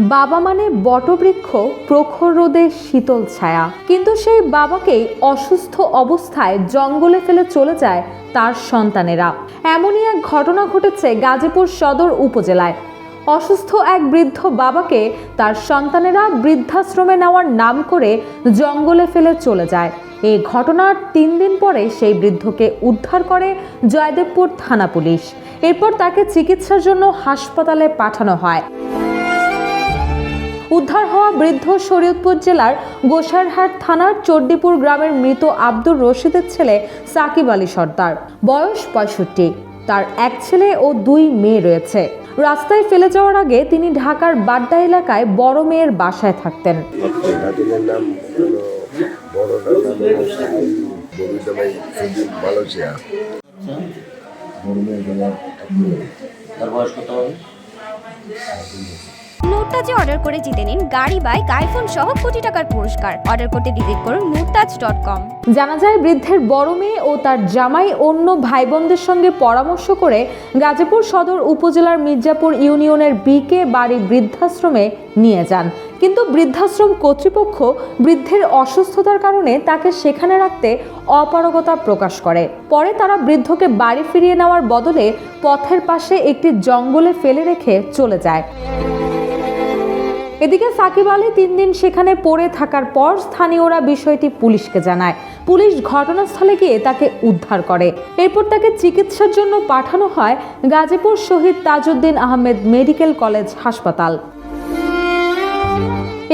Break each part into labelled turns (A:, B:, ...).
A: বাবা মানে বটবৃক্ষ, প্রখর রোদে শীতল ছায়া, কিন্তু সেই বাবাকেই অসুস্থ অবস্থায় জঙ্গলে ফেলে চলে যায় তার সন্তানেরা। এমনই এক ঘটনা ঘটেছে গাজীপুর সদর উপজেলায়। অসুস্থ এক বৃদ্ধ বাবাকে তার সন্তানেরা বৃদ্ধাশ্রমে নেওয়ার নাম করে জঙ্গলে ফেলে চলে যায়। এই ঘটনার 3 দিন পরে সেই বৃদ্ধকে উদ্ধার করে জয়দেবপুর থানা পুলিশ। এরপর তাকে চিকিৎসার জন্য হাসপাতালে পাঠানো হয়। উদ্ধার হওয়া বৃদ্ধ শরীয়তপুর জেলার গোসাইরহাট থানার চণ্ডীপুর গ্রামের মৃত আব্দুর রশিদের ছেলে সাকিব আলী সর্দার, বয়স 65। তার এক ছেলে ও 2 মেয়ে রয়েছে। রাস্তায় ফেলে যাওয়ার আগে তিনি ঢাকার বাড্ডা এলাকায় বড় মেয়ের বাসায় থাকতেন।
B: মুরতাজে অর্ডার করে জিতে নিন গাড়ি, বাইক, আইফোন সহ কোটি টাকার পুরস্কার। অর্ডার করতে ভিজিট করুন murtaj.com।
A: জানা যায় বৃদ্ধের বড় মেয়ে ও তার জামাই অন্য ভাই বোনদের সঙ্গে পরামর্শ করে গাজীপুর সদর উপজেলার মির্জাপুর ইউনিয়নের বিকে বাড়ি বৃদ্ধাশ্রমে নিয়ে যান, কিন্তু বৃদ্ধাশ্রম কর্তৃপক্ষ বৃদ্ধের অসুস্থতার কারণে তাকে সেখানে রাখতে অপারগতা প্রকাশ করে। পরে তারা বৃদ্ধকে বাড়ি ফিরিয়ে নেওয়ার বদলে পথের পাশে একটি জঙ্গলে ফেলে রেখে চলে যায়। এদিকে সাকিব আলী 3 দিন সেখানে পড়ে থাকার পর স্থানীয়রা বিষয়টি পুলিশকে জানায়। পুলিশ ঘটনাস্থলে গিয়ে তাকে উদ্ধার করে। এরপর তাকে চিকিৎসার জন্য পাঠানো হয় গাজীপুর শহীদ তাজউদ্দিন আহমেদ মেডিকেল কলেজ হাসপাতাল।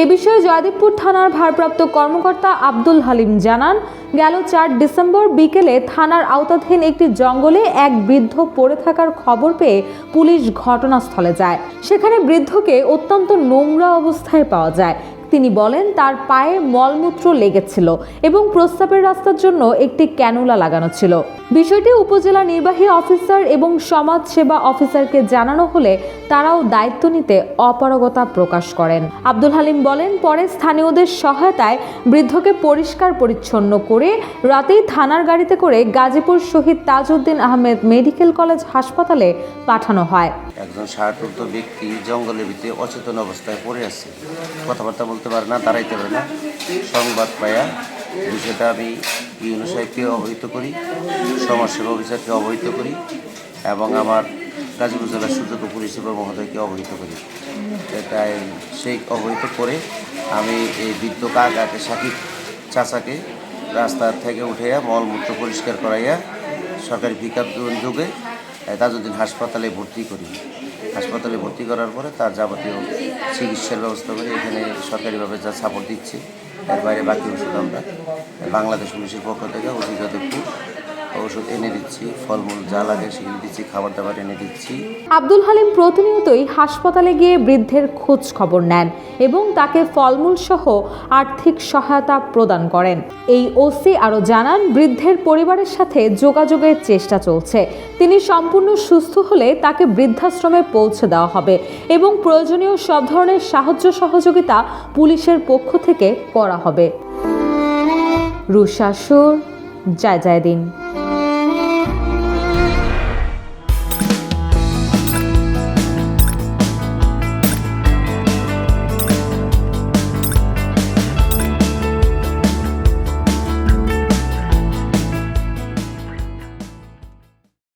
A: এ বিষয়ে জয়দেবপুর থানার ভারপ্রাপ্ত কর্মকর্তা আব্দুল হালিম জানান, গেল 4 ডিসেম্বর বিকেলে থানার আওতাধীন একটি জঙ্গলে এক বৃদ্ধ পড়ে থাকার খবর পেয়ে পুলিশ ঘটনাস্থলে যায়। সেখানে বৃদ্ধকে অত্যন্ত নোংরা অবস্থায় পাওয়া যায়। তিনি বলেন তার পায়ে মলমূত্র লেগেছিল এবং প্রস্রাবের রাস্তার জন্য একটি ক্যানুলা লাগানো ছিল। বিষয়টি উপজেলা নির্বাহী অফিসার এবং সমাজ সেবা অফিসারকে জানানো হলে তারাও দায়িত্ব নিতে অপারগতা প্রকাশ করেন। আব্দুল হালিম বলেন, পরে স্থানীয়দের সহায়তায় বৃদ্ধকে পরিষ্কার পরিচ্ছন্ন করে রাতেই থানার গাড়িতে করে গাজীপুর শহীদ তাজউদ্দিন আহমেদ মেডিকেল কলেজ হাসপাতালে পাঠানো হয়।
C: একজন ষাটঊর্ধ্ব ব্যক্তি জঙ্গলের ভিতরে অচেতন অবস্থায় পড়ে আছে, কথাবার্তা বলতে পারে না, দাঁড়াইতে পারে না। সংবাদ পাইয়া বিষয়টা আমি ইউনো সাহেবকে অবহিত করি, সমাজসেবা অফিসারকে অবহিত করি এবং আমার গাজীপুর জেলার সুযোগ্য পুলিশ সুপার মহোদয়কে অবহিত করি। তাই সেই অবহিত করে আমি এই বৃদ্ধ কাকাকে, সাকিব চাচাকে রাস্তা থেকে উঠাইয়া মলমূত্র পরিষ্কার করাইয়া সরকারি পিকআপ যোগে তাজউদ্দিন হাসপাতালে ভর্তি করি। হাসপাতালে ভর্তি করার পরে তার যাবতীয় চিকিৎসার ব্যবস্থা করে এখানে সরকারিভাবে যা সাপোর্ট দিচ্ছে, এর বাইরে বাকি ওষুধ আমরা বাংলাদেশ পুলিশের পক্ষ থেকে জয়দেবপুর ওষুধ এনে দিচ্ছি, ফলমূল যা লাগে সেগুলো দিচ্ছি, খাবার দাবার এনে দিচ্ছি।
A: আব্দুল হালিম প্রতিনিয়তই হাসপাতালে গিয়ে বৃদ্ধের খোঁজ খবর নেন এবং তাকে ফলমূল সহ আর্থিক সহায়তা প্রদান করেন। এই ওসি আরও জানান, বৃদ্ধের পরিবারের সাথে যোগাযোগের চেষ্টা চলছে। তিনি সম্পূর্ণ সুস্থ হলে তাকে বৃদ্ধাশ্রমে পৌঁছে দেওয়া হবে এবং প্রয়োজনীয় সব ধরনের সাহায্য সহযোগিতা পুলিশের পক্ষ থেকে করা হবে। রুশাসুর, জয় জয় দিন।